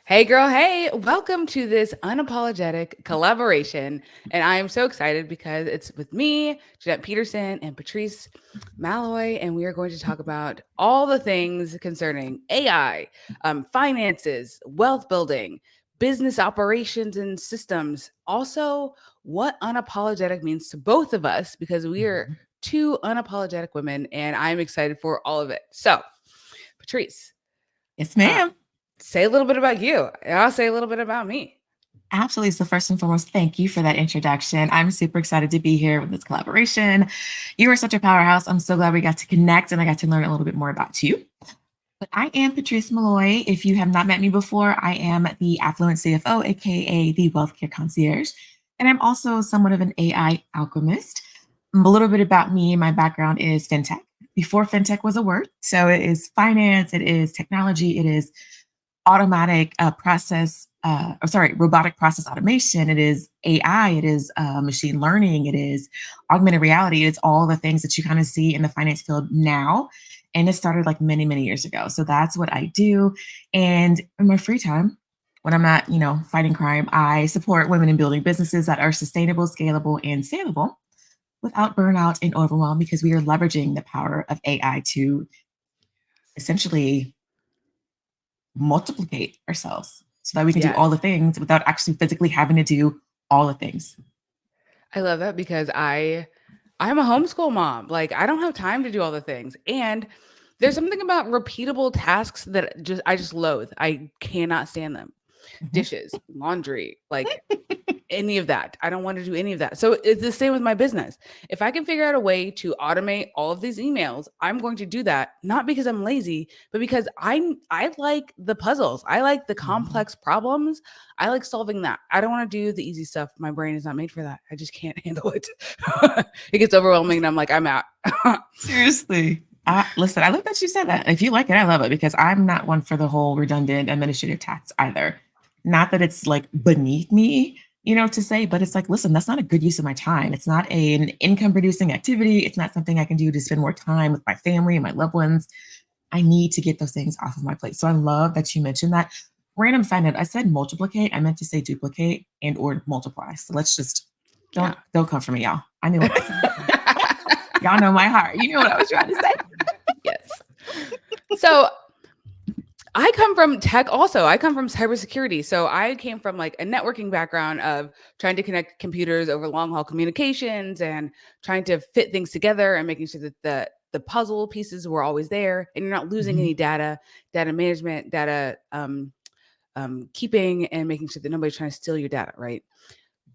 Hey, girl. Hey, welcome to this unapologetic collaboration. And I am so excited because it's with me, Jeanette Peterson, and Patrice Malloy. And we are going to talk about all the things concerning AI, finances, wealth building, business operations and systems. Also, what unapologetic means to both of us because we are Mhm. two unapologetic women. And I'm excited for all of it. So, Patrice, Yes, uh, ma'am. say a little bit about you, and I'll say a little bit about me. Absolutely. So, first and foremost, thank you for that introduction. I'm super excited to be here with this collaboration. You are such a powerhouse. I'm so glad we got to connect and I got to learn a little bit more about you. But I am Patrice Malloy. If you have not met me before, I am the Affluent CFO, aka the Wealth Care Concierge. And I'm also somewhat of an AI alchemist. A little bit about me, my background is fintech. Before fintech was a word. So, it is finance, it is technology, it is automatic robotic process automation. It is AI. It is machine learning. It is augmented reality. It's all the things that you kind of see in the finance field now. And it started like many, many years ago. So that's what I do. And in my free time, when I'm not, fighting crime, I support women in building businesses that are sustainable, scalable, and saleable without burnout and overwhelm because we are leveraging the power of AI to essentially multiplicate ourselves so that we can do all Yes. the things without actually physically having to do all the things. I love that because I'm a homeschool mom. Like I don't have time to do all the things. And there's something about repeatable tasks that I just loathe. I cannot stand them. Mhm. Dishes, laundry, like any of that. I don't want to do any of that. So it's the same with my business. If I can figure out a way to automate all of these emails, I'm going to do that, not because I'm lazy, but because I like the puzzles. I like the Mhm. complex problems. I like solving that. I don't want to do the easy stuff. My brain is not made for that. I just can't handle it. It gets overwhelming and I'm like, I'm out. Seriously. Listen, I love that you said that. If you like it, I love it because I'm not one for the whole redundant administrative tasks either. Not that it's like beneath me, to say, but it's like, listen, that's not a good use of my time. It's not an income producing activity. It's not something I can do to spend more time with my family and my loved ones. I need to get those things off of my plate. So I love that you mentioned that. Random side note, I said multiplicate. I meant to say duplicate and or multiply. So let's just Yeah. don't come for me, y'all. I knew what y'all know my heart. You know what I was trying to say. Yes. So I come from tech also. I come from cybersecurity. So I came from like a networking background of trying to connect computers over long haul communications and trying to fit things together and making sure that the puzzle pieces were always there and you're not losing Mhm. any data, data management, data keeping and making sure that nobody's trying to steal your data, right?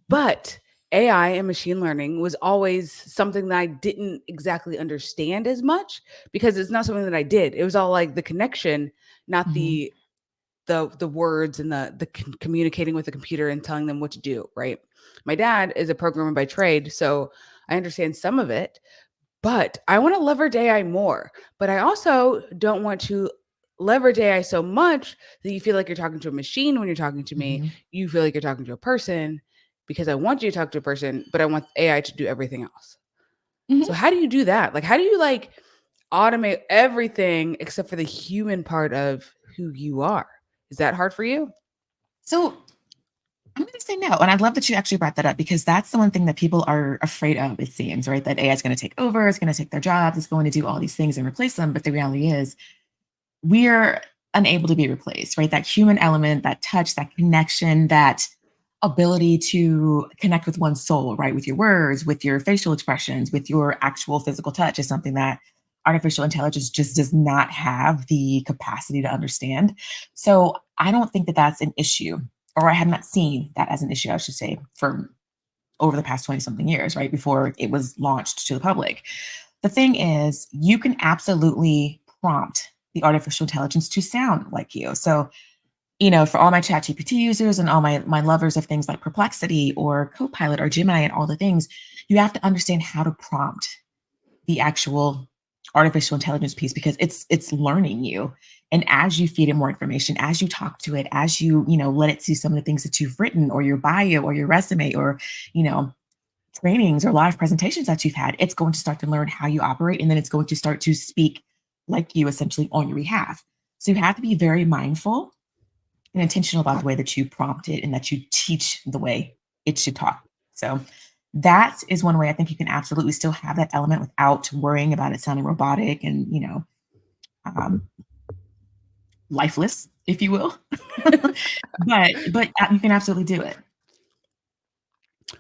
But AI and machine learning was always something that I didn't exactly understand as much because it's not something that I did. It was all like the connection, not Mhm. the words and communicating with the computer and telling them what to do, right? My dad is a programmer by trade, so I understand some of it, but I want to leverage AI more. But I also don't want to leverage AI so much that you feel like you're talking to a machine when you're talking to me. Mhm. You feel like you're talking to a person because I want you to talk to a person, but I want AI to do everything else. Mhm. So how do you do that? Like how do you like automate everything except for the human part of who you are? Is that hard for you? So I'm going to say no. And I love that you actually brought that up because that's the one thing that people are afraid of, it seems, right? That AI is going to take over, it's going to take their jobs, it's going to do all these things and replace them. But the reality is, we're unable to be replaced, right? That human element, that touch, that connection, that ability to connect with one's soul, right? With your words, with your facial expressions, with your actual physical touch is something that artificial intelligence just does not have the capacity to understand. So I don't think that that's an issue, or I have not seen that as an issue, I should say, for over the past 20 something years, right? Before it was launched to the public. The thing is, you can absolutely prompt the artificial intelligence to sound like you. So, for all my ChatGPT users and all my lovers of things like Perplexity or Copilot or Gemini and all the things, you have to understand how to prompt the actual artificial intelligence piece because it's learning you. And as you feed it more information, as you talk to it, as you let it see some of the things that you've written or your bio or your resume or, you know, trainings or live presentations that you've had, it's going to start to learn how you operate and then it's going to start to speak like you essentially on your behalf. So you have to be very mindful and intentional about the way that you prompt it and that you teach the way it should talk. So that is one way I think you can absolutely still have that element without worrying about it sounding robotic and, um, lifeless, if you will. But you can absolutely do it.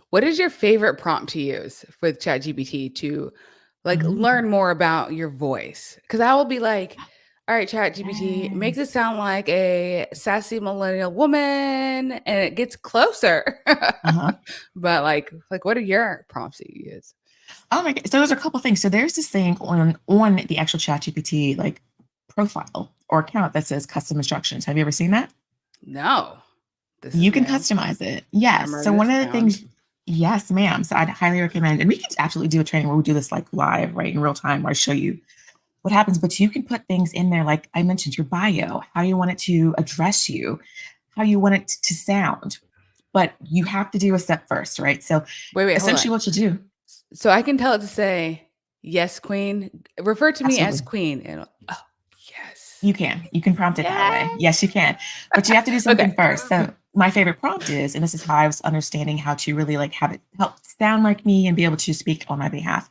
What is your favorite prompt to use with ChatGPT to like Mm, learn more about your voice? Because I will be like, all right, ChatGPT, make this yes. sound like a sassy millennial woman, and it gets closer. Uh-huh. But like, what are your prompts that you use? Oh my god. So there's a couple things. So there's this thing on the actual ChatGPT like profile or account that says custom instructions. Have you ever seen that? No, this is You can new. customize it. I'm Yes. So writing this one of the down. things, yes, ma'am. So I'd highly recommend, and we can absolutely do a training where we do this like live, right, in real time, where I show you what happens. But you can put things in there, like I mentioned, your bio, how you want it to address you, how you want it to sound. But you have to do a step first, right? So Wait, hold essentially on. what you do, So I can tell it to say, yes, queen. Refer to me as absolutely. queen. And oh, yes. You can. You can prompt it that way. Yay. Yes, you can. But you have to do Okay. something first. So my favorite prompt is, and this is how I was understanding how to really like have it help sound like me and be able to speak on my behalf.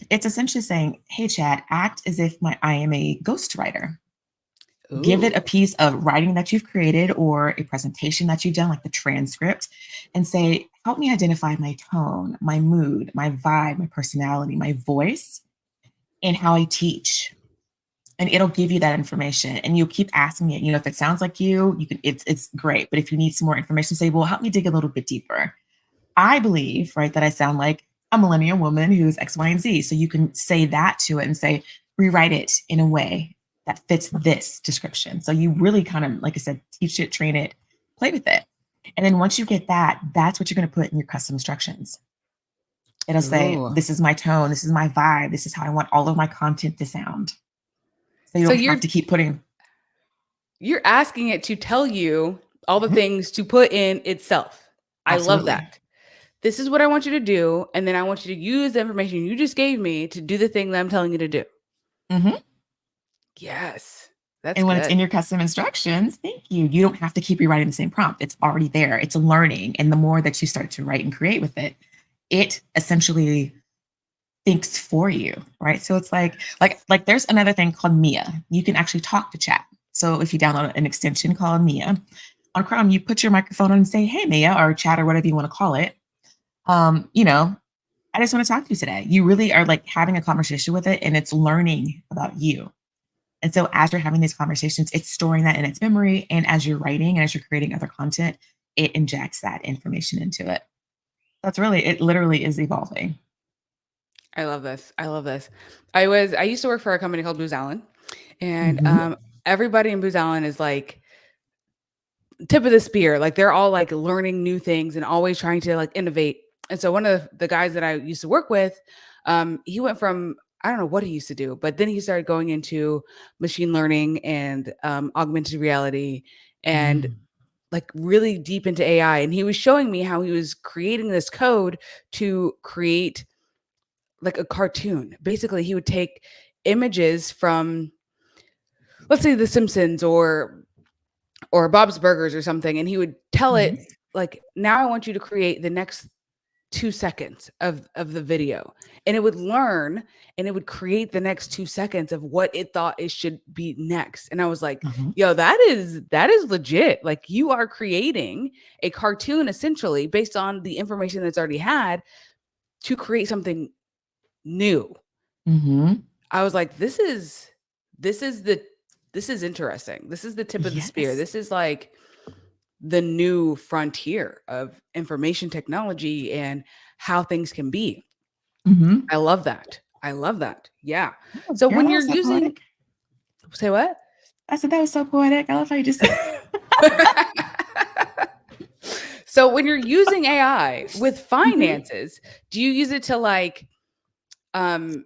It's essentially saying, hey Chad, act as if I am a ghostwriter. Give it a Ooh. piece of writing that you've created or a presentation that you've done, like the transcript, and say, help me identify my tone, my mood, my vibe, my personality, my voice, and how I teach, and it'll give you that information, and you'll keep asking it. If it sounds like you can, it's great. But if you need some more information, say, well, help me dig a little bit deeper. I believe, right, that I sound like a millennial woman who's X, Y, and Z. So you can say that to it and say, rewrite it in a way that fits this description. So you really kind of, like I said, teach it, train it, play with it. And then once you get that, that's what you're going to put in your custom instructions. It'll say, Ooh. this is my tone, this is my vibe, this is how I want all of my content to sound. So you So don't have to keep putting. you're asking it to tell you all the Mhm. things to put in itself. I love Absolutely. that. This is what I want you to do, and then I want you to use the information you just gave me to do the thing that I'm telling you to do. Mhm. Yes. That's And when it's good. in your custom instructions, thank you. You don't have to keep rewriting the same prompt. It's already there. It's learning. And the more that you start to write and create with it, it essentially thinks for you, right? So it's like there's another thing called Mia. You can actually talk to chat. So if you download an extension called Mia on Chrome, you put your microphone on and say, "Hey Mia," or chat or whatever you want to call it. Um, you know, I just want to talk to you today. You really are like having a conversation with it and it's learning about you. And so as you're having these conversations, it's storing that in its memory. And as you're writing and as you're creating other content, it injects that information into it. It literally is evolving. I love this. I love this. I used to work for a company called Booz Allen, and Hmm. everybody in Booz Allen is like tip of the spear. Like they're all like learning new things and always trying to like innovate. And so one of the guys that I used to work with, he went from I don't know what he used to do, but then he started going into machine learning and augmented reality and Mm. like really deep into AI. And he was showing me how he was creating this code to create like a cartoon. Basically, he would take images from let's say The Simpsons or Bob's Burgers or something, and he would tell it Yes. like, "Now I want you to create the next 2 seconds of the video." And it would learn and it would create the next 2 seconds of what it thought it should be next. And I was like, Uh-huh. "Yo, that is legit. Like you are creating a cartoon essentially based on the information that's already had to create something new." Hmm. I was like, this is interesting. This is the tip of the spear. Yes. This is like the new frontier of information technology and how things can be. Hmm. I love that. I love that. Yeah. Oh, So girl, when that you're was so using poetic. say what? I said that was so poetic. I love how you just said. So when you're using AI with Mhm. finances, do you use it to like um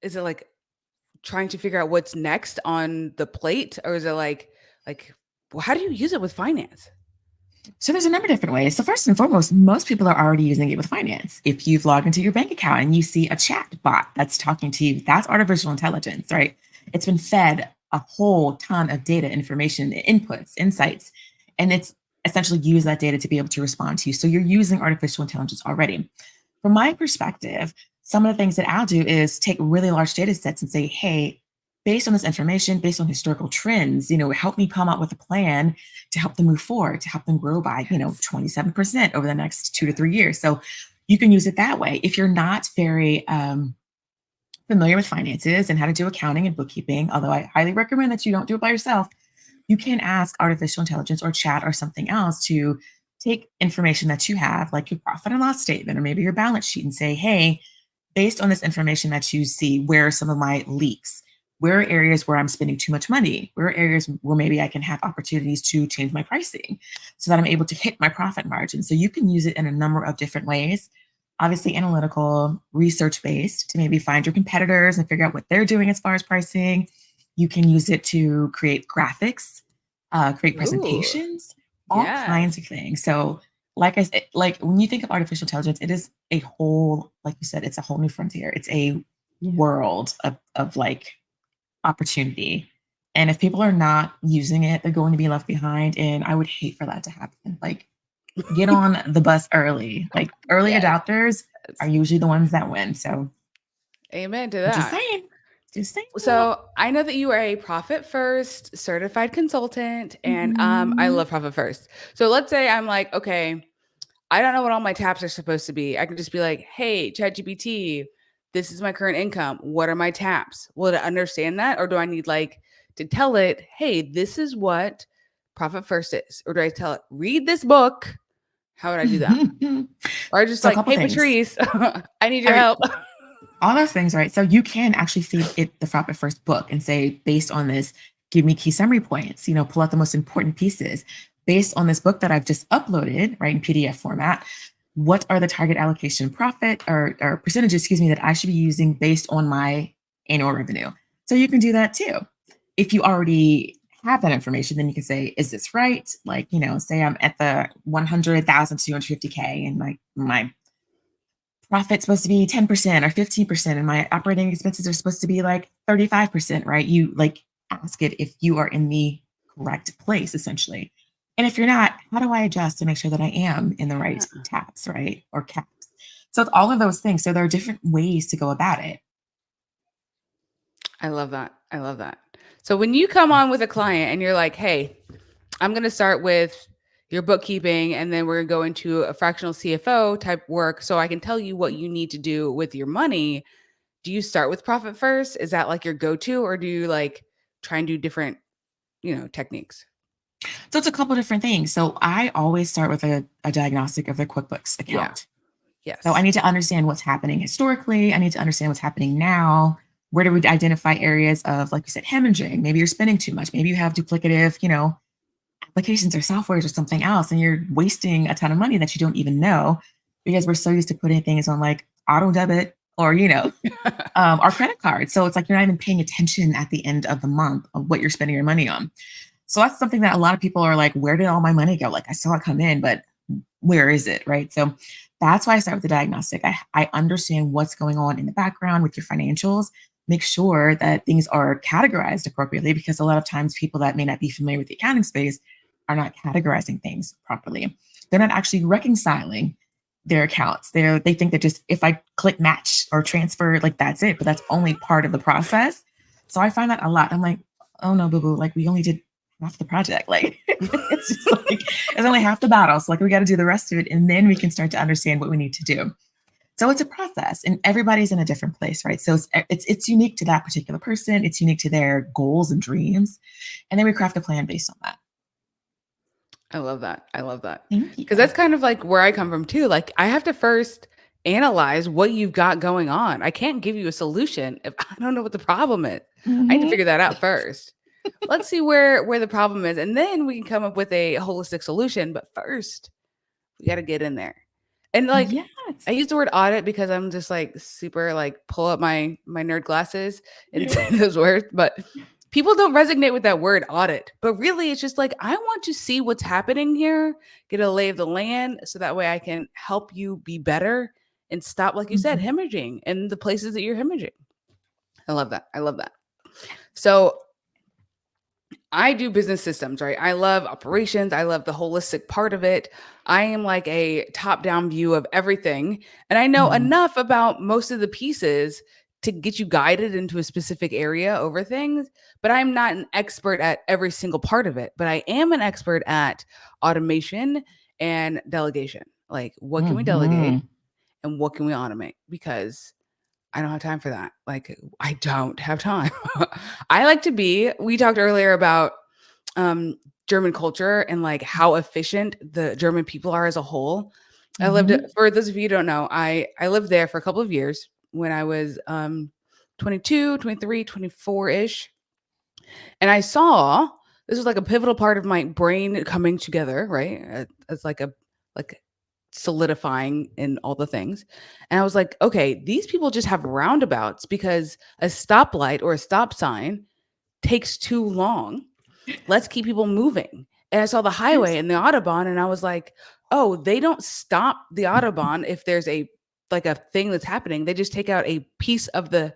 is it like trying to figure out what's next on the plate or is it like well, how do you use it with finance? So there's a number of different ways. So first and foremost, most people are already using it with finance. If you've logged into your bank account and you see a chat bot that's talking to you, that's artificial intelligence, right? It's been fed a whole ton of data, information, inputs, insights, And it's essentially use that data to be able to respond to you. So you're using artificial intelligence already. From my perspective, some of the things that I'll do is take really large data sets and say, hey, based on this information, based on historical trends, help me come up with a plan to help them move forward, to help them grow by, 27% over the next 2 to 3 years. So you can use it that way. If you're not very familiar with finances and how to do accounting and bookkeeping, although I highly recommend that you don't do it by yourself, you can ask artificial intelligence or chat or something else to take information that you have, like your profit and loss statement or maybe your balance sheet, and say, hey, based on this information that you see, where are some of my leaks? Where are areas where I'm spending too much money? Where are areas where maybe I can have opportunities to change my pricing so that I'm able to hit my profit margin? So you can use it in a number of different ways. Obviously, analytical, research based, to maybe find your competitors and figure out what they're doing as far as pricing. You can use it to create graphics, create presentations, all kinds of things. So, like I said, like when you think of artificial intelligence, it is a whole, like you said, it's a whole new frontier. It's a world of like opportunity. And if people are not using it, they're going to be left behind. And I would hate for that to happen. Like, get on the bus early. Like, early adopters are usually the ones that win. So, amen to I'm that. just saying. Just saying. So I know that you are a Profit First certified consultant, and I love Profit First. So let's say I'm like, okay, I don't know what all my tabs are supposed to be. I can just be like, hey, ChatGPT, this is my current income. What are my tabs? Will it understand that? Or do I need like to tell it, hey, this is what Profit First is? Or do I tell it, read this book? How would I do that? Or just So a like, couple hey, things. Patrice, I need your help. All those things, right? So you can actually feed it the Profit First book and say, based on this, give me key summary points, pull out the most important pieces. Based on this book that I've just uploaded, right, in PDF format, what are the target allocation profit or percentages, that I should be using based on my annual revenue? So you can do that too. If you already have that information, then you can say, is this right? Like, say I'm at the 100,250K and my profit's supposed to be 10% or 15%, and my operating expenses are supposed to be like 35%, right? You like ask it if you are in the correct place, essentially. And if you're not, how do I adjust to make sure that I am in the right tabs, right? Or caps. So it's all of those things. So there are different ways to go about it. I love that. I love that. So when you come on with a client and you're like, hey, I'm going to start with your bookkeeping and then we're going to go into a fractional CFO type work so I can tell you what you need to do with your money. Do you start with Profit First? Is that like your go-to, or do you like try and do different, techniques? So it's a couple different things. So I always start with a diagnostic of their QuickBooks account. Yes. So I need to understand what's happening historically. I need to understand what's happening now. Where do we identify areas of, like you said, hemorrhaging? Maybe you're spending too much. Maybe you have duplicative, applications or softwares or something else, and you're wasting a ton of money that you don't even know because we're so used to putting things on like auto debit or, our credit card. So it's like you're not even paying attention at the end of the month of what you're spending your money on. So that's something that a lot of people are like, where did all my money go? Like, I saw it come in, but where is it? Right. So that's why I start with the diagnostic. I understand what's going on in the background with your financials, make sure that things are categorized appropriately, because a lot of times people that may not be familiar with the accounting space are not categorizing things properly. They're not actually reconciling their accounts. They think that just if I click match or transfer, like that's it, but that's only part of the process. So I find that a lot. I'm like, oh no, boo boo, like we only did half the project. Like it's just like it's only half the battle. So like we got to do the rest of it, and then we can start to understand what we need to do. So it's a process, and everybody's in a different place, right? So it's unique to that particular person. It's unique to their goals and dreams, and then we craft a plan based on that. I love that. I love that. Thank you. Because that's kind of like where I come from too. Like I have to first analyze what you've got going on. I can't give you a solution if I don't know what the problem is. I need to figure that out first. Let's see where the problem is, and then we can come up with a holistic solution. But first, we got to get in there. And like Yes. I use the word audit because I'm just like super like pull up my nerd glasses and say those words, but people don't resonate with that word audit. But really it's just like I want to see what's happening here, get a lay of the land so that way I can help you be better and stop, like you said, hemorrhaging in the places that you're hemorrhaging. I love that. I love that. So I do business systems, right? I love operations. I love the holistic part of it. I am like a top down view of everything. And I know Mhm. enough about most of the pieces to get you guided into a specific area over things. But I'm not an expert at every single part of it. But I am an expert at automation and delegation. Like, what can we delegate Mhm. and what can we automate? Because I don't have time for that. Like, I don't have time. I like to be, we talked earlier about um, German culture and like how efficient the German people are as a whole. I lived, Mhm. for those of you who don't know, I lived there for a couple of years when I was 22, 23, 24-ish. And I saw this was like a pivotal part of my brain coming together, right? As like solidifying in all the things. And I was like, okay, these people just have roundabouts because a stoplight or a stop sign takes too long. Let's keep people moving. And I saw the highway Yes. and the Autobahn and I was like, oh, they don't stop the Autobahn if there's a like a thing that's happening. They just take out a piece of the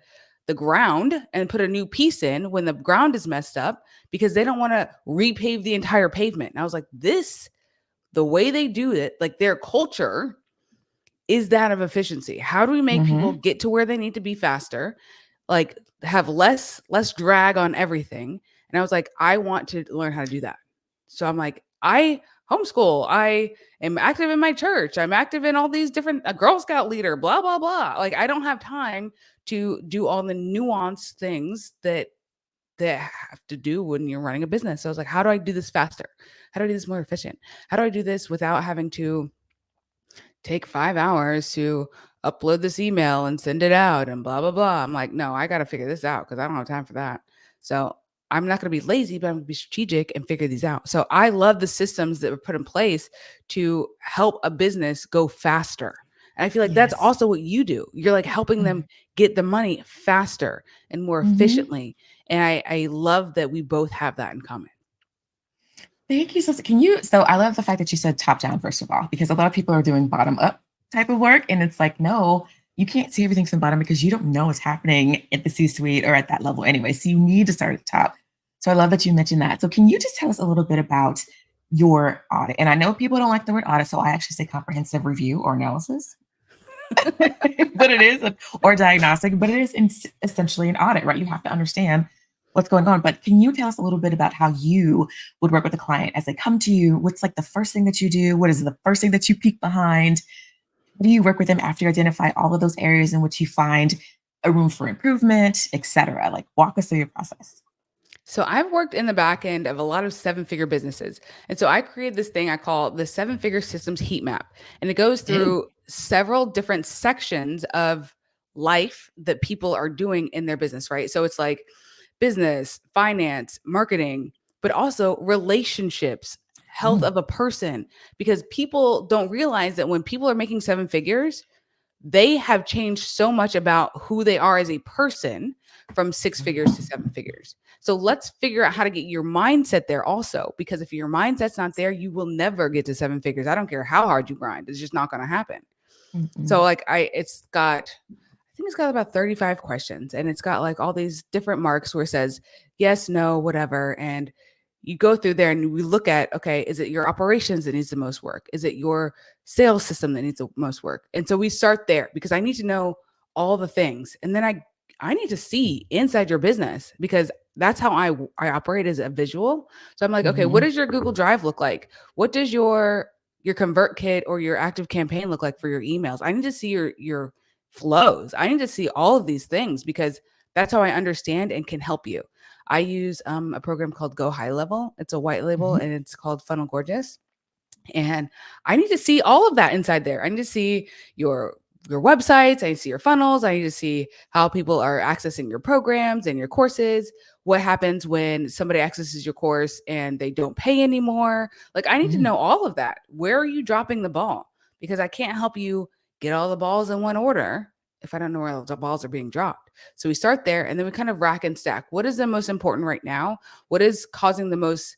ground and put a new piece in when the ground is messed up because they don't want to repave the entire pavement. And I was like, this the way they do it, like their culture is that of efficiency. How do we make people Mhm. get to where they need to be faster? Like have less drag on everything. And I was like, I want to learn how to do that. So I'm like, I homeschool. I am active in my church. I'm active in all these different a Girl Scout leader, blah blah blah. Like I don't have time to do all the nuanced things that have to do when you're running a business. So I was like, how do I do this faster? How do I do this more efficient? How do I do this without having to take 5 hours to upload this email and send it out and blah, blah, blah. I'm like, no, I got to figure this out because I don't have time for that. So I'm not going to be lazy, but I'm going to be strategic and figure these out. So I love the systems that were put in place to help a business go faster. And I feel like that's Yes. also what you do. You're like helping them get the money faster and more Mhm. efficiently. And I love that we both have that in common. Thank you. Can you? So I love the fact that you said top down, first of all, because a lot of people are doing bottom up type of work. And it's like, no, you can't see everything from the bottom because you don't know what's happening at the C suite or at that level anyway. So you need to start at the top. So I love that you mentioned that. So can you just tell us a little bit about your audit? And I know people don't like the word audit, so I actually say comprehensive review or analysis. But it is, or diagnostic, but it is essentially an audit, right? You have to understand what's going on. But can you tell us a little bit about how you would work with a client as they come to you? What's like the first thing that you do? What is the first thing that you peek behind? How do you work with them after you identify all of those areas in which you find a room for improvement, et cetera? Like walk us through your process. So I've worked in the back end of a lot of seven-figure businesses. And so I created this thing I call the seven-figure systems heat map. And it goes Ooh. through several different sections of life that people are doing in their business, right? So it's like business, finance, marketing, but also relationships, health Mm. of a person because people don't realize that when people are making seven figures, they have changed so much about who they are as a person from six figures to seven figures. So let's figure out how to get your mindset there also, because if your mindset's not there, you will never get to seven figures. I don't care how hard you grind, it's just not going to happen. So Mm-mm. like I think it's got about 35 questions and it's got like all these different marks where it says yes, no, whatever. And you go through there and we look at, okay, is it your operations that needs the most work? Is it your sales system that needs the most work? And so we start there because I need to know all the things. And then I need to see inside your business because that's how I operate as a visual. So I'm like, okay, what Mhm. does your Google Drive look like? What does your convert kit or your active campaign look like for your emails? I need to see your flows. I need to see all of these things because that's how I understand and can help you. I use a program called Go High Level. It's a white label Mhm. and it's called Funnel Gorgeous. And I need to see all of that inside there. I need to see your websites, I need to see your funnels, I need to see how people are accessing your programs and your courses. What happens when somebody accesses your course and they don't pay anymore? Like I need to Mm. know all of that. Where are you dropping the ball? Because I can't help you get all the balls in one order if I don't know where the balls are being dropped. So we start there and then we kind of rack and stack. What is the most important right now? What is causing the most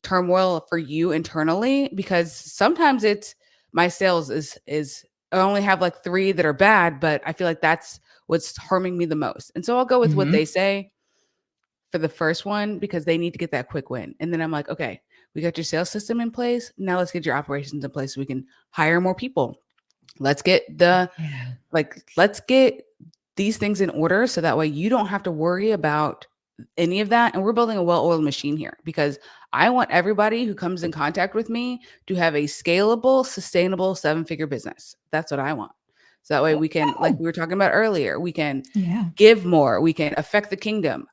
turmoil for you internally? Because sometimes it's my sales is I only have like 3 that are bad, but I feel like that's what's harming me the most. And so I'll go with what Mhm. they say. for the first one because they need to get that quick win. And then I'm like, okay, we got your sales system in place. Now let's get your operations in place so we can hire more people. Let's get Yeah. let's get these things in order so that way you don't have to worry about any of that. And we're building a well-oiled machine here because I want everybody who comes in contact with me to have a scalable, sustainable 7-figure business. That's what I want. So that way we can, like we were talking about earlier, we can Yeah. give more, we can affect the kingdom.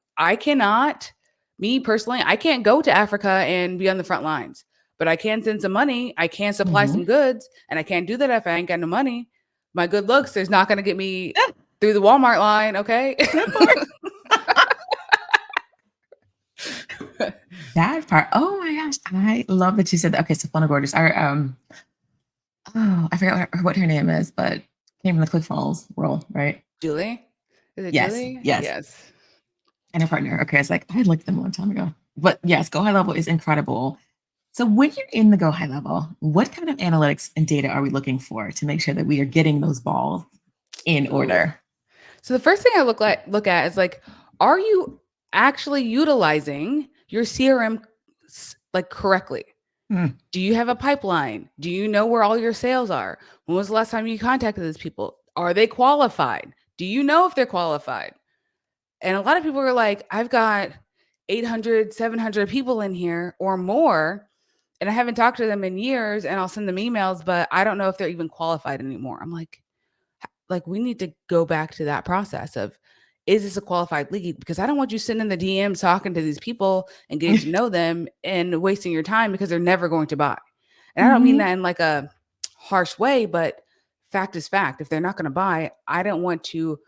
Me personally, I can't go to Africa and be on the front lines, but I can send some money. I can supply Mhm. some goods, and I can't do that if I ain't got no money. My good looks is not going to get me through the Walmart line. Okay. That part. Oh my gosh. I love that you said that. Okay, so funnel gorgeous. Our oh, I forgot what her name is, but came from the ClickFunnels world, right? Julie? Is it Yes, Julie? yes. Yes. And her partner. Okay, it's like I looked at them a long time ago. But yes, Go High Level is incredible. So when you're in the Go High Level, what kind of analytics and data are we looking for to make sure that we are getting those balls in Ooh. order? So the first thing I look at is like, are you actually utilizing your CRM like correctly? Hmm. Do you have a pipeline? Do you know where all your sales are? When was the last time you contacted those people? Are they qualified? Do you know if they're qualified? And a lot of people are like, I've got 800, 700 people in here or more, and I haven't talked to them in years, and I'll send them emails, but I don't know if they're even qualified anymore. I'm like we need to go back to that process of, is this a qualified lead? Because I don't want you sitting in the DMs talking to these people and getting to know them and wasting your time because they're never going to buy. And I don't mean Mhm. that in like a harsh way, but fact is fact. If they're not going to buy, I don't want to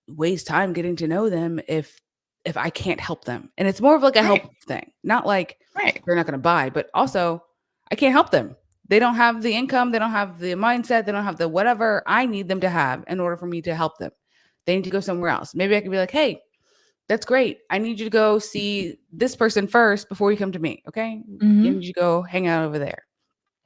waste time getting to know them if I can't help them. And it's more of like a Right, help thing, not like right. they're not going to buy, but also I can't help them. They don't have the income, they don't have the mindset, they don't have the whatever I need them to have in order for me to help them. They need to go somewhere else. Maybe I could be like, "Hey, that's great. I need you to go see this person first before you come to me, okay? I Mhm. need you to go hang out over there."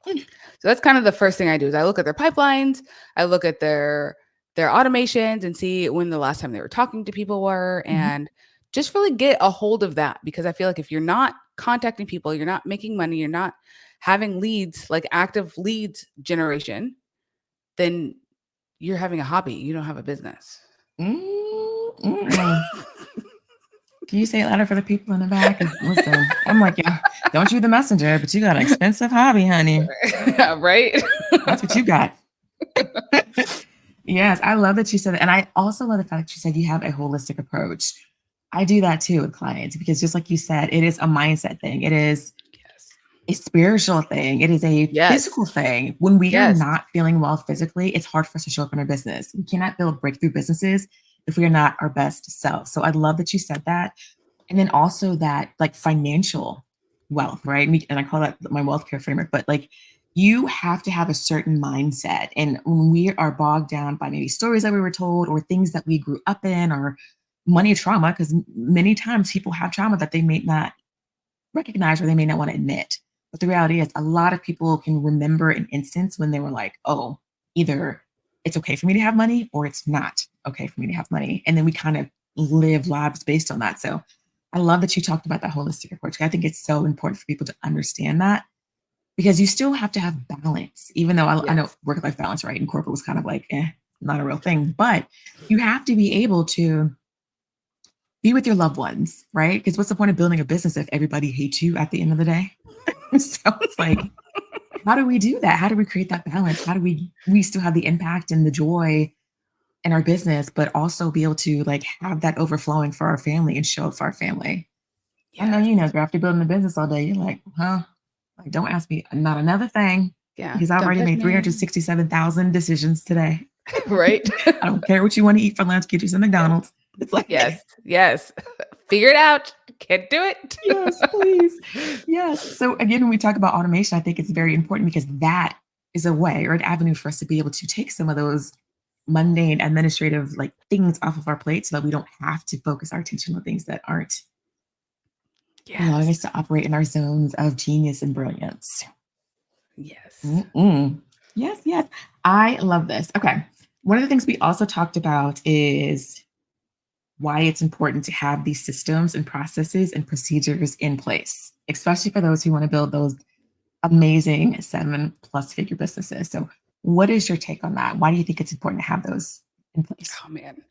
So that's kind of the first thing I do is I look at their pipelines, I look at their automations and see when the last time they were talking to people were Mhm. and just really get a hold of that because I feel like if you're not contacting people, you're not making money, you're not having leads, like active leads generation, then you're having a hobby, you don't have a business. Mm, mm. Can you say it louder for the people in the back? 'Cause listen, I'm like, yeah, don't you the messenger, but you got an expensive hobby, honey. Right? That's what you got. Yes, I love that you said that. And I also love the fact that you said you have a holistic approach. I do that too with clients because just like you said, it is a mindset thing. It is Yes. a spiritual thing. It is a Yes. physical thing. When we are Yes. not feeling well physically, it's hard for us to show up in our business. We cannot build breakthrough businesses if we are not our best self. So I love that you said that. And then also that like financial wealth, right? And I call that my wealth care framework, but like you have to have a certain mindset. And when we are bogged down by maybe stories that we were told or things that we grew up in or money trauma, because many times people have trauma that they may not recognize or they may not want to admit. But the reality is, a lot of people can remember an instance when they were like, oh, either it's okay for me to have money or it's not okay for me to have money. And then we kind of live lives based on that. So I love that you talked about that holistic approach. I think it's so important for people to understand that because you still have to have balance, even though I know Yes. work life balance, right? And corporate was kind of like, not a real thing, but you have to be able to be with your loved ones, right? Because what's the point of building a business if everybody hates you at the end of the day? So it's like, how do we do that? How do we create that balance? How do we still have the impact and the joy in our business, but also be able to like have that overflowing for our family and show up for our family? I know Yes. you know, girl, after building a business all day, you're like, huh? Like, don't ask me not another thing Yeah. because I've Don't already touch made me. 367,000 decisions today. Right? I don't care what you want to eat for lunch, get you some McDonald's. It's like, Yes. Yes. Figure it out. Can't do it. yes, please. Yes. So again, when we talk about automation, I think it's very important because that is a way or an avenue for us to be able to take some of those mundane administrative like things off of our plate so that we don't have to focus our attention on things that aren't allowing Yes. us to operate in our zones of genius and brilliance. Yes. Mm-mm. Yes, yes. I love this. Okay. One of the things we also talked about is why it's important to have these systems and processes and procedures in place, especially for those who want to build those amazing 7+ figure businesses. So, what is your take on that? Why do you think it's important to have those in place? Oh man.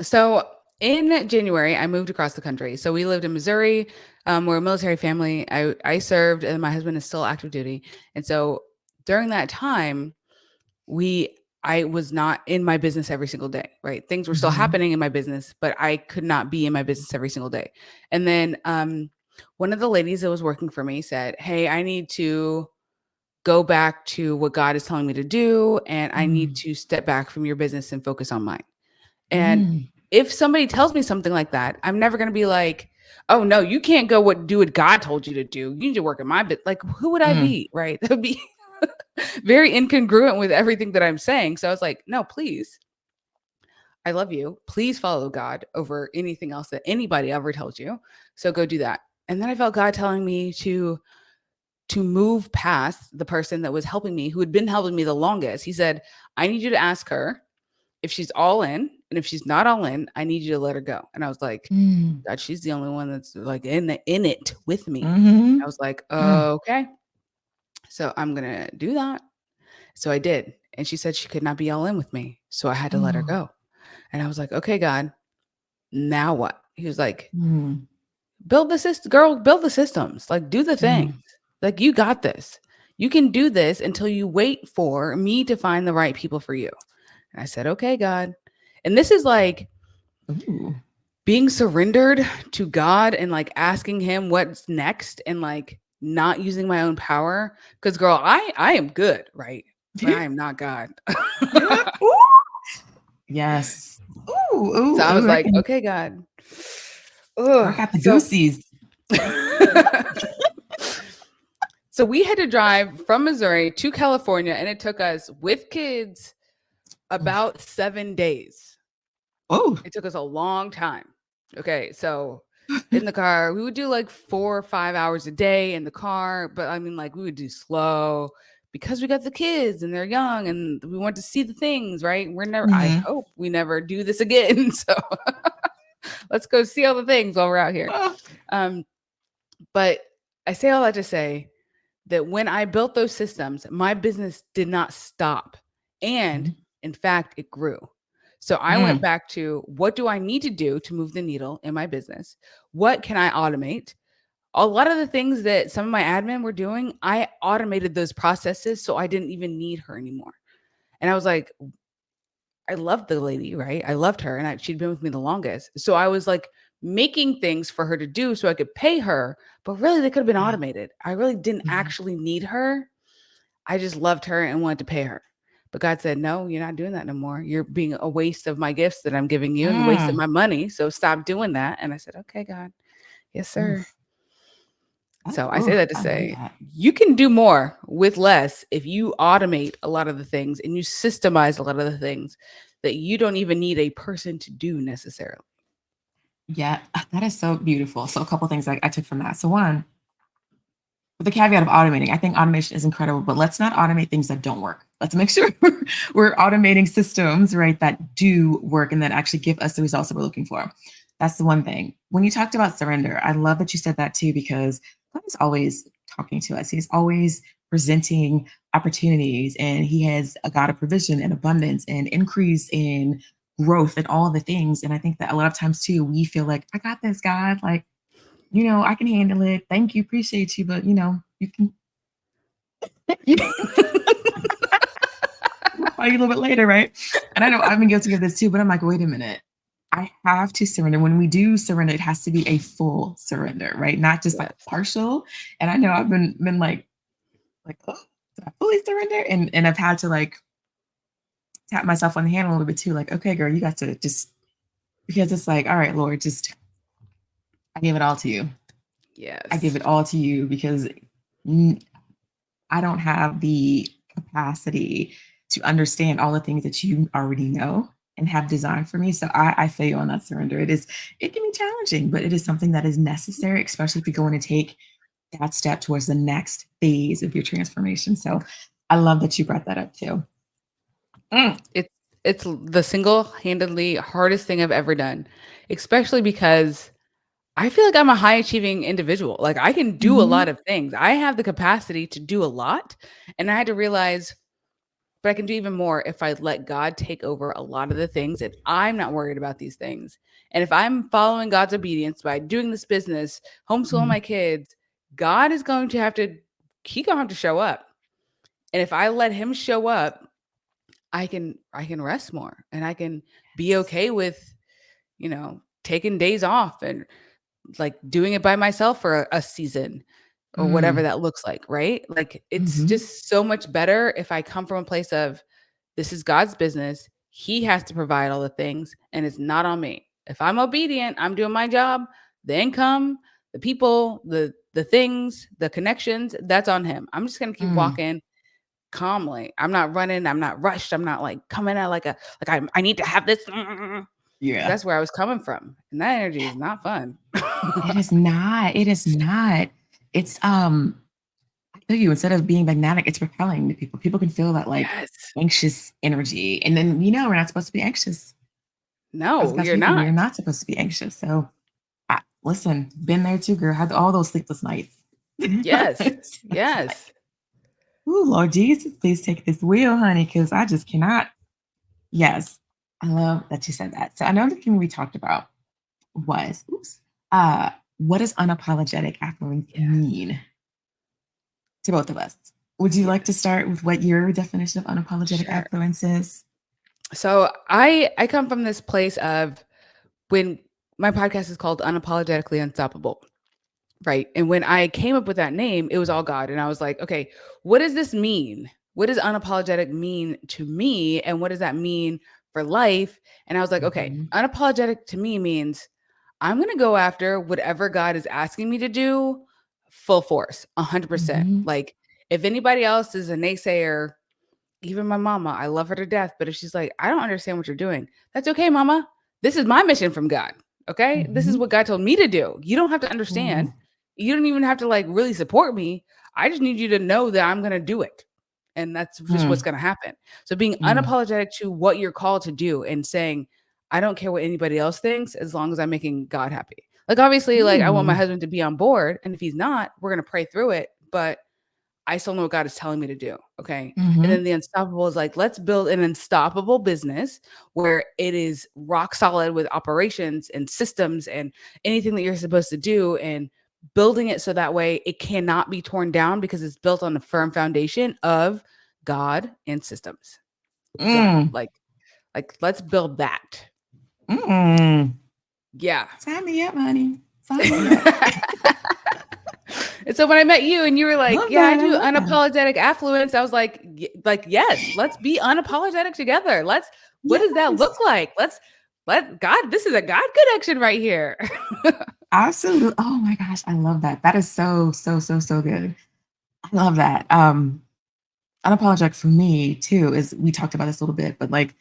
So in January, I moved across the country. So we lived in Missouri. We're a military family. I served, and my husband is still active duty. And so during that time, I was not in my business every single day, right? Things were still Mhm. happening in my business, but I could not be in my business every single day. And then one of the ladies that was working for me said, "Hey, I need to go back to what God is telling me to do, and I need Mm. to step back from your business and focus on mine." And Mm. if somebody tells me something like that, I'm never going to be like, "Oh no, you can't do what God told you to do. You need to work in my bit." Like, who would I Mm. be, right? That would be very incongruent with everything that I'm saying. So I was like, "No, please. I love you. Please follow God over anything else that anybody ever tells you. So go do that." And then I felt God telling me to move past the person that was helping me, who had been helping me the longest. He said, "I need you to ask her if she's all in, and if she's not all in, I need you to let her go." And I was like, Mm. "God, she's the only one that's like in it with me." I Mhm. was like, Mm. "Okay, so I'm gonna do that." So I did, and she said she could not be all in with me, so I had to let her Oh. go. And I was like, "Okay, God, now what?" He was like, Mm. "Build the system, girl. Build the systems. Like, do the things. Mm. Like, you got this. You can do this until you wait for me to find the right people for you." And I said, "Okay, God." And this is like Ooh. being surrendered to God and like asking him what's next and like not using my own power. Cause girl, I am good, right? But I am not God. Yeah. Ooh. Yes. Ooh, So ooh, I was ooh, I like, can okay, God. I Ugh. got the goosies. So we had to drive from Missouri to California, and it took us with kids about 7 days. Oh. It took us a long time. Okay, so in the car, we would do like 4 or 5 hours a day in the car, but I mean, like, we would do slow because we got the kids and they're young and we want to see the things, right? I Mhm. hope we never do this again. So let's go see all the things while we're out here. Oh. Um, but I say all that to say that when I built those systems, my business did not stop. And Mhm. in fact, it grew. So I went Mm. back to, what do I need to do to move the needle in my business? What can I automate? A lot of the things that some of my admin were doing, I automated those processes so I didn't even need her anymore. And I was like, I loved the lady, right? I loved her, and she'd been with me the longest. So I was like making things for her to do so I could pay her, but really they could have been Yeah. automated. I really didn't Mhm. actually need her. I just loved her and wanted to pay her. But God said, "No, you're not doing that no more. You're being a waste of my gifts that I'm giving you and a waste of Mm. my money. So stop doing that." And I said, "Okay, God. Yes, sir." Oof. Oh, So I say oof, that to I love say that. you can do more with less if you automate a lot of the things and you systemize a lot of the things that you don't even need a person to do necessarily. Yeah, that is so beautiful. So a couple things I took from that. So one, with the caveat of automating, I think automation is incredible, but let's not automate things that don't work. Let's make sure we're automating systems, right, that do work and that actually give us the results that we're looking for. That's the one thing. When you talked about surrender, I love that you said that too, because God is always talking to us. He's always presenting opportunities, and he has a God of provision and abundance and increase in growth and all the things. And I think that a lot of times too, we feel like, I got this, God. Like, I can handle it. Thank you, appreciate you, but you can you can fight a little bit later, right? And I know I've been guilty of this too, but I'm like, wait a minute. I have to surrender. When we do surrender, it has to be a full surrender, right? Not just like Yes. partial. And I know I've been like, oh, did I fully surrender? And I've had to like tap myself on the hand a little bit too, like, okay, girl, you got to just because it's like, all right, Lord, just I give it all to you. I give Yes. it all to you because mm, I don't have the capacity to understand all the things that you already know and have designed for me. So I feel you on that surrender. It can be challenging, but it is something that is necessary, especially if you're going to take that step towards the next phase of your transformation. So I love that you brought that up too. Mm. It's it's the single-handedly hardest thing I've ever done, especially because I feel like I'm a high achieving individual. Like I can do a lot Mhm. of things. I have the capacity to do a lot. And I had to realize, but I can do even more if I let God take over a lot of the things and I'm not worried about these things. And if I'm following God's obedience by doing this business, homeschooling Mm. my kids, God is going to have to, he gonna have to show up. And if I let him show up, I can rest more and I can be Yes. okay with, taking days off and like doing it by myself for a season or whatever Mm. that looks like, right? Like it's Mhm. just so much better if I come from a place of this is God's business. He has to provide all the things and it's not on me. If I'm obedient, I'm doing my job, the income, the people, the things, the connections, that's on him. I'm just going to keep Mm. walking calmly. I'm not running, I'm not rushed, I'm not like coming out like I need to have this because Yeah. that's where I was coming from. And that energy is not fun. It is not. It is not. It's I tell you, instead of being magnetic, it's repelling to people. People can feel that like Yes. anxious energy. And then we're not supposed to be anxious. As No, God's you're people, we not. are not supposed to be anxious. So listen, been there too, girl. Had all those sleepless nights. Yes. It's like, Yes. ooh, Lord Jesus, please take this wheel, honey, because I just cannot. Yes. I love that you said that. So another thing we talked about was, oops, uh, what does unapologetic affluence Yes. mean to both of us? Would you like to Yes. start with what your definition of unapologetic Sure. affluence is? So I come from this place of when my podcast is called Unapologetically Unstoppable. Right. And when I came up with that name, it was all God. And I was like, okay, what does this mean? What does unapologetic mean to me? And what does that mean for life? And I was like, okay, Mhm. unapologetic to me means I'm going to go after whatever God is asking me to do full force, 100%. Mhm. Like if anybody else is a naysayer, even my mama, I love her to death. But if she's like, I don't understand what you're doing, that's okay, mama. This is my mission from God. Okay. This is Mhm. what God told me to do. You don't have to understand. Ooh. You don't even have to like really support me. I just need you to know that I'm going to do it. And that's just what's Mm. going to happen. So being Mm. unapologetic to what you're called to do and saying, I don't care what anybody else thinks as long as I'm making God happy. Like, obviously, like I want my Ooh. husband to be on board. And if he's not, we're going to pray through it. But I still know what God is telling me to do. Okay. And Mhm. then the unstoppable is like, let's build an unstoppable business where it is rock solid with operations and systems and anything that you're supposed to do and building it so that way it cannot be torn down because it's built on a firm foundation of God and systems. Yeah. Mm. Like let's build that. Mm. Yeah. Sign me up, honey. Sign me up. And so when I met you and you were I like, love "Yeah, I that. I do love that. unapologetic affluence," I was like, like yes, let's be unapologetic together. Let's. What does that look Yes. like? Let God. This is a God connection right here. Absolutely. Oh my gosh, I love that. That is so, so, so, so good. I love that. Unapologetic for me too is we talked about this a little bit, but like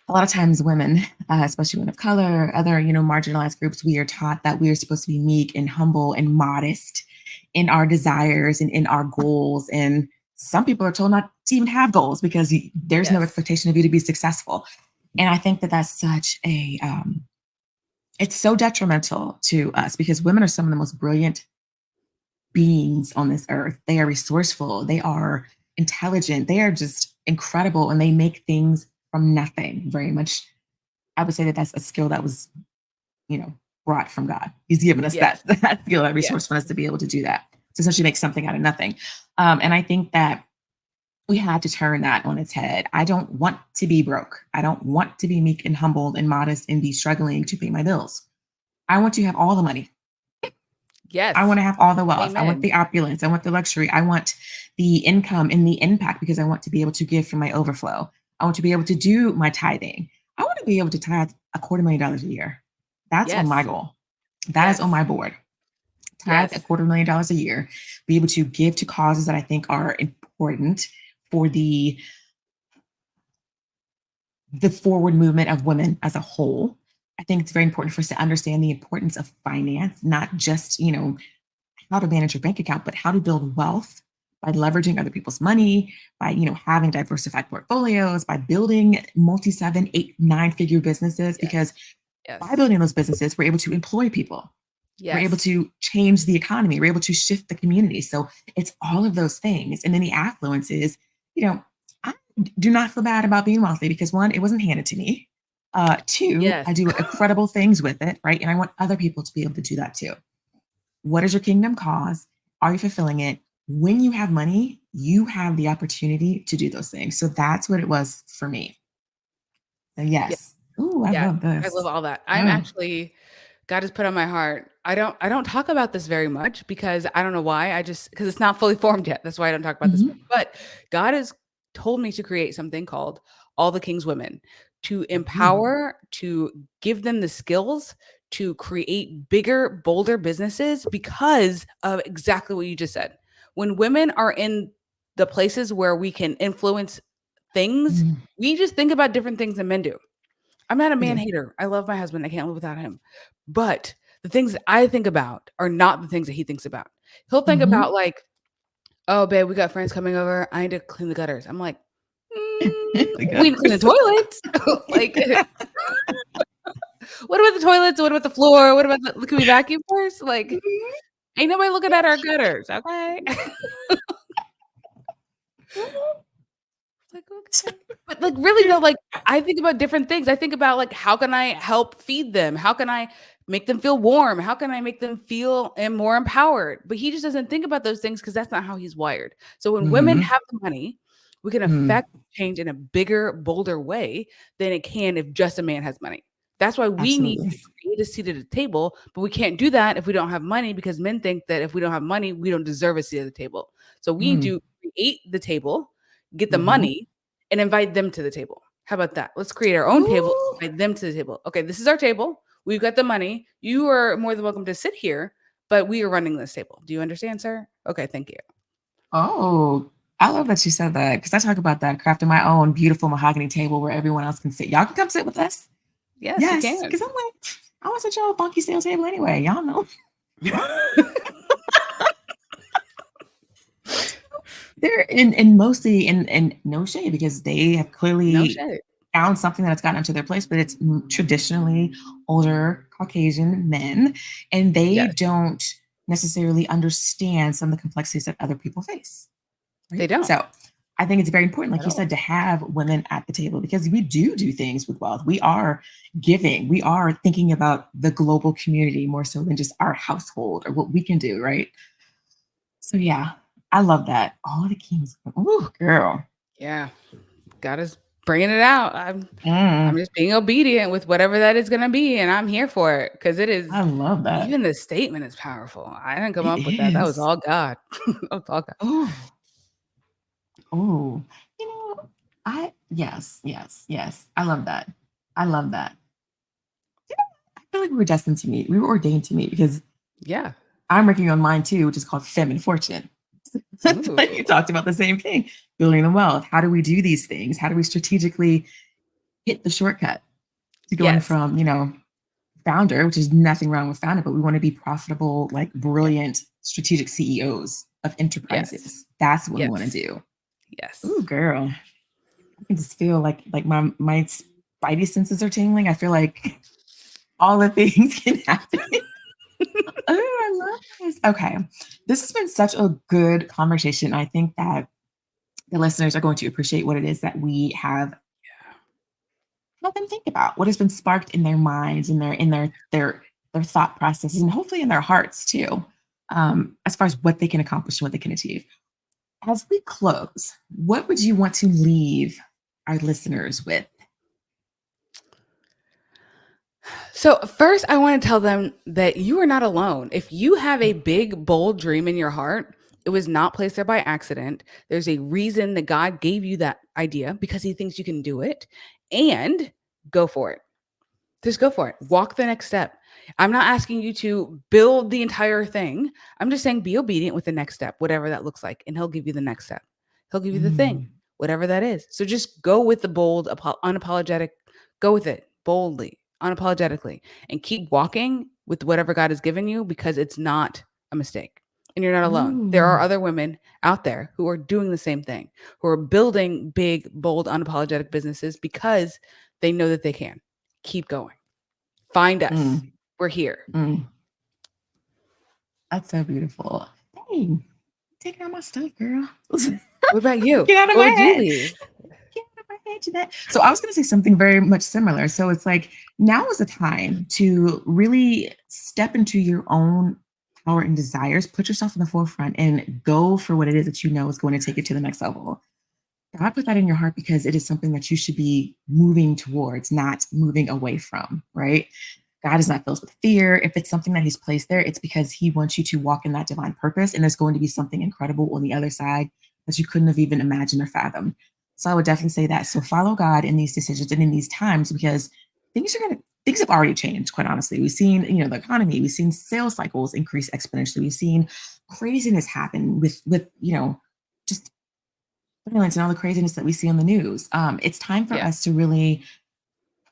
a lot of times women, especially women of color, other, marginalized groups, we are taught that we are supposed to be meek and humble and modest in our desires and in our goals. And some people are told not to even have goals because there's no Yes. expectation of you to be successful. And I think that that's such a, it's so detrimental to us because women are some of the most brilliant beings on this earth. They are resourceful, they are intelligent, they are just incredible, and they make things from nothing. Very much, I would say that that's a skill that was, you know, brought from God. He's given us Yes. that skill, that Yes. resourcefulness to be able to do that. To essentially make something out of nothing. And I think that we had to turn that on its head. I don't want to be broke. I don't want to be meek and humbled and modest and be struggling to pay my bills. I want to have all the money. I want Yes. to have all the wealth. I want Amen. the opulence. I want the luxury. I want the income and the impact because I want to be able to give from my overflow. I want to be able to do my tithing. I want to be able to tithe $250,000 a year. That's on my Yes. goal. That is on Yes. my board. Tithe Yes. $250,000 a year, be able to give to causes that I think are important for the forward movement of women as a whole. I think it's very important for us to understand the importance of finance, not just, how to manage your bank account, but how to build wealth by leveraging other people's money, by having diversified portfolios, by building multi 7, 8, 9 figure businesses. Because Yes. by Yes. building those businesses, we're able to employ people. We're able Yes. to change the economy. We're able to shift the community. So it's all of those things. And then the affluence is, I do not feel bad about being wealthy because one, it wasn't handed to me. Two, Yes. I do incredible things with it, right? And I want other people to be able to do that too. What is your kingdom cause? Are you fulfilling it? When you have money, you have the opportunity to do those things. So that's what it was for me. So Yeah. yes. Ooh, I Yeah. love I love this. all that. I'm Oh. actually God has put on my heart. I don't talk about this very much because I don't know why. I just because it's not fully formed yet. That's why I don't talk about this much. Mhm. But God has told me to create something called All the King's Women to Ooh. empower, to give them the skills to create bigger, bolder businesses because of exactly what you just said. When women are in the places where we can influence things, Mm, we just think about different things than men do. I'm not a we man do. hater. I love my husband. I can't live without him. But the things that I think about are not the things that he thinks about. He'll think about Mhm. like, "Oh, babe, we got friends coming over. I need to clean the gutters." I'm like, The "We need to clean the gutters. toilets." Like, what about the toilets? What about the floor? What about the can we vacuum first? Like, ain't nobody looking at our gutters, okay? Like, okay. But, like, really though, like, I think about different things. I think about, like, how can I help feed them? How can I make them feel warm? How can I make them feel and more empowered? But he just doesn't think about those things because that's not how he's wired. So when women Mhm. have the money, we can Mm, affect change in a bigger, bolder way than it can if just a man has money. That's why we need to absolutely. create a seat at the table, but we can't do that if we don't have money because men think that if we don't have money, we don't deserve a seat at the table. So we need Mm, to create the table, get the mhm. money, and invite them to the table. How about that? Let's create our own table, Ooh. invite them to the table. Okay, this is our table. We've got the money. You are more than welcome to sit here, but we are running this table. Do you understand, sir? Okay, thank you. Oh, I love that you said that because I talk about that, crafting my own beautiful mahogany table where everyone else can sit. Y'all can come sit with us. Yes, you Yes, can. because I'm like, I want such a funky steel table anyway. Y'all know. They're in mostly in no shade because they have No clearly shade. found something that's gotten into their place, but it's traditionally older Caucasian men, and they Yes, don't necessarily understand some of the complexities that other people face. they Right. don't So I think it's very important, like at you all. said, to have women at the table because we do things with wealth. We are giving, we are thinking about the global community more so than just our household or what we can do. Right. So yeah, I love that. All the kings. Ooh, girl. Yeah, God is bringing it out. I'm Mm, just being obedient with whatever that is going to be, and I'm here for it because it is. I love that. Even the statement is powerful. I didn't come It up with that. That was is. all God. That was all God. Oh, oh. You know, yes. I love that. I love that. You know, I feel like we were destined to meet. We were ordained to meet because Yeah. I'm working on mine too, which is called Fem and Fortune. You Ooh. talked about the same thing, building the wealth. How do we do these things? How do we strategically hit the shortcut to going Yes. from, founder, which is nothing wrong with founder, but we want to be profitable, like Yeah. brilliant strategic CEOs of Yes. enterprises. That's what we want to Yes. do. Ooh, Yes. girl. I can just feel like my spidey senses are tingling. I feel like all the things can happen. Oh, I love this. Okay. This has been such a good conversation. I think that the listeners are going to appreciate what it is that we have let them think about, what has been sparked in their minds, in their thought processes, and hopefully in their hearts too, as far as what they can accomplish and what they can achieve. As we close, what would you want to leave our listeners with? So, first, I want to tell them that you are not alone. If you have a big, bold dream in your heart, it was not placed there by accident. There's a reason that God gave you that idea because he thinks you can do it and go for it. Just go for it. Walk the next step. I'm not asking you to build the entire thing. I'm just saying be obedient with the next step, whatever that looks like, and he'll give you the next step. He'll give you the thing, Mm, whatever that is. So just go with the bold, unapologetic, go with it boldly, unapologetically, and keep walking with whatever God has given you because it's not a mistake. and you're not alone. There are Ooh. other women out there who are doing the same thing, who are building big, bold, unapologetic businesses because they know that they can. Keep going. Find us. Mm, We're here. mm. That's so beautiful. Dang, taking out my stuff, girl. What about you? Get out of What my would you head. leave? Get out of my head, Jeanette. So I was going to say something very much similar. So it's like now is the time to really step into your own power and desires, put yourself in the forefront, and go for what it is that you know is going to take you to the next level. God put that in your heart because it is something that you should be moving towards, not moving away from, right? God is not filled with fear. If it's something that He's placed there, it's because He wants you to walk in that divine purpose. And there's going to be something incredible on the other side that you couldn't have even imagined or fathomed. So I would definitely say that. So follow God in these decisions and in these times because things have already changed, quite honestly. We've seen, the economy, we've seen sales cycles increase exponentially. We've seen craziness happen with just violence and all the craziness that we see on the news. It's time for Yeah. us to really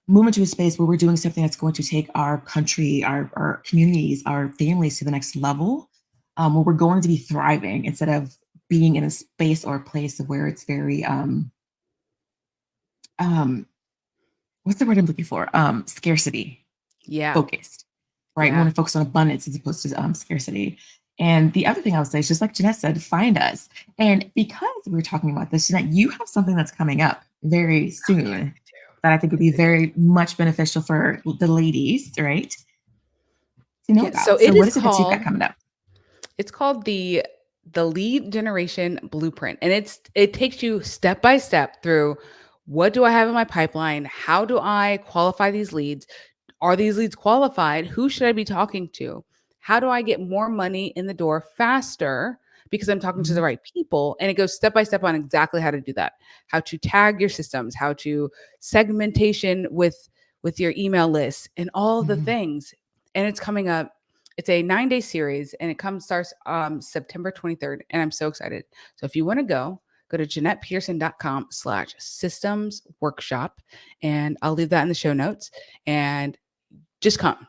move into a space where we're doing something that's going to take our country, our communities, our families to the next level, where we're going to be thriving instead of being in a space or a place of where it's very um, what's the word I'm looking for? Scarcity Yeah. focused, right? We Yeah. want to focus on abundance as opposed to scarcity. And the other thing I would say is just like Jeanette said, find us. And because we're talking about this, Jeanette, you have something that's coming up very soon that I think would be Yes, I do. very much beneficial for the ladies, right? To know Yeah. So about. So it what is is it that you've got called coming up? it's called the lead generation blueprint, and it takes you step by step through what do I have in my pipeline? How do I qualify these leads? Are these leads qualified? Who should I be talking to? How do I get more money in the door faster because I'm talking to the Mhm, right people? And it goes step by step on exactly how to do that. How to tag your systems, how to segmentation with your email list and all of the mhm. things. And it's coming up. It's a 9-day series and it comes starts September 23rd. And I'm so excited. So if you want to go to JeanettePeterson.com/systems workshop. And I'll leave that in the show notes. And just come.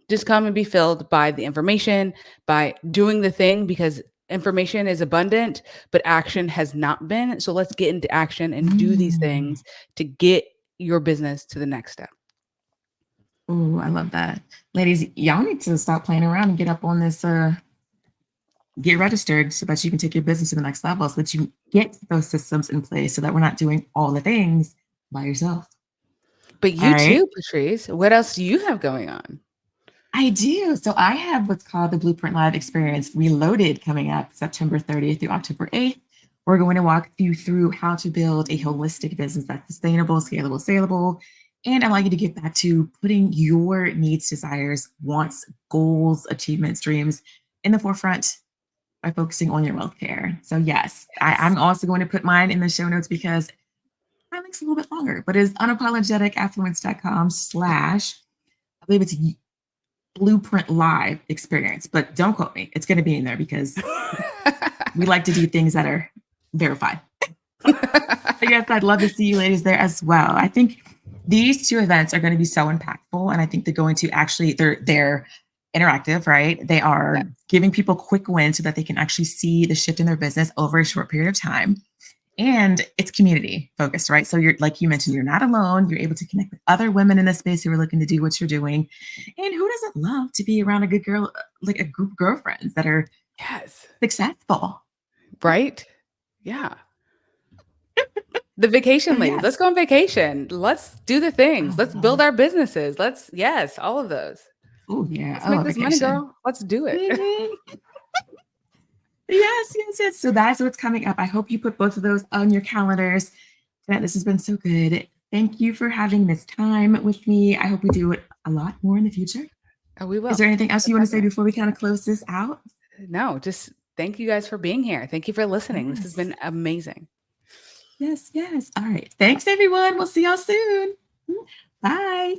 Just come and be filled by the information, by doing the thing, because information is abundant, but action has not been. So let's get into action and do these Mm. things to get your business to the next step. Oh, I love that. Ladies, y'all need to stop playing around and get up on this, get registered so that you can take your business to the next level, so that you get those systems in place so that we're not doing all the things by yourself. But All you right. too, Patrice. What else do you have going on? I do. So I have what's called the Blueprint Live Experience Reloaded coming up September 30th through October 8th. We're going to walk you through how to build a holistic business that's sustainable, scalable, saleable, and allow you to get back to putting your needs, desires, wants, goals, achievements, dreams in the forefront by focusing on your wealth care. So yes, Yes. I'm also going to put mine in the show notes because my link's a little bit longer, but it's unapologeticaffluence.com slash, I believe it's Blueprint Live experience, but don't quote me. It's going to be in there because we like to do things that are verified. But yes, I'd love to see you ladies there as well. I think these two events are going to be so impactful, and I think they're going to actually they're interactive, right? They Yeah. are giving people quick wins so that they can actually see the shift in their business over a short period of time. And it's community focused, right? So you're like you mentioned, you're not alone. You're able to connect with other women in the space who are looking to do what you're doing. And who doesn't love to be around a good girl, like a group of girlfriends that are Yes. successful? Right? Yeah. The So vacation ladies. Let's yes. go on vacation. Let's do the things. Let's build Oh, our businesses. Yes, all of those. oh yeah. Let's I make love this money, vacation. girl. Let's do it. Mhm. Yes, yes, yes. So that's what's coming up. I hope you put both of those on your calendars. Jeanette, this has been so good. Thank you for having this time with me. I hope we do it a lot more in the future. Oh, we Is will. there anything else you Let's want to talk say about before we kind of close this out? it. No, just thank you guys for being here. Thank you for listening. This has Yes. been amazing. Yes, yes. All right. Thanks, everyone. We'll see y'all soon. Bye.